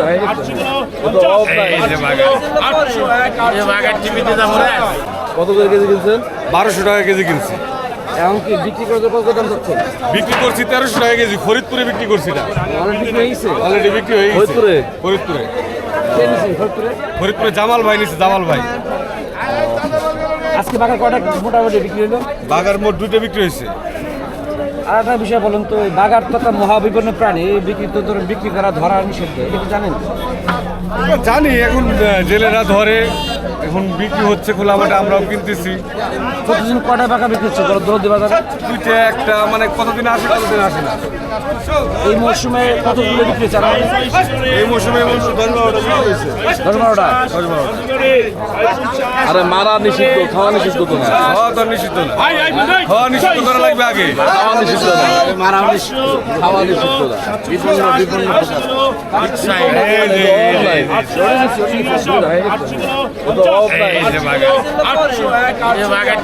নাই কত করে কেজি কিনছেন? 1200 টাকা কেজি কিনছি। এমনকি বিক্রি করতে কত দাম চাচ্ছেন? বিক্রি করছি 1300 টাকা কেজি। ফরিদপুরে বিক্রি করছি না, অলরেডি বিক্রি হয়ে গেছে। অলরেডি বিক্রি হয়ে গেছে। ফরিদপুরে? ফরিদপুরে কে নিছে ফরিদপুরে? ফরিদপুরে জামাল ভাই নিচ্ছে, জামাল ভাই। আজকে বাঘার কয়টা মোটামুটি বিক্রি হলো? বাগার মোট 2টা বিক্রি হয়েছে। আর একটা বিষয় বলুন তো, এই বাঘার তো একটা মহাবিপন্ন প্রাণী, এই বিক্রি তো ধরুন বিক্রি করা ধরা নিষিদ্ধ, এটা কি জানেন? আমরা জানি এখন জেলেরা ধরে, এখন বিক্রি হচ্ছে খোলা মাঠে, আমরাও কিনতেছি। প্রতিদিন কয়টা বাঘা বিক্রি হচ্ছে দরদি বাজারে? 2টা একটা, মানে কতদিন আসে কতদিন আসে না। এই মৌসুমে কতগুলো বিক্রি হচ্ছে? এই মৌসুমে 10-12টা বিক্রি হয়েছে। 10-12টা। আরে মারা নিষিদ্ধ, খাওয়া নিষিদ্ধ তো না। খাওয়া তো নিষিদ্ধ না, খাওয়া নিষিদ্ধ করা লাগবে আগে। খাওয়া নিষিদ্ধ না, মারা নিষিদ্ধ, খাওয়া নিষিদ্ধ না। বিপন্ন এই যে বাগান।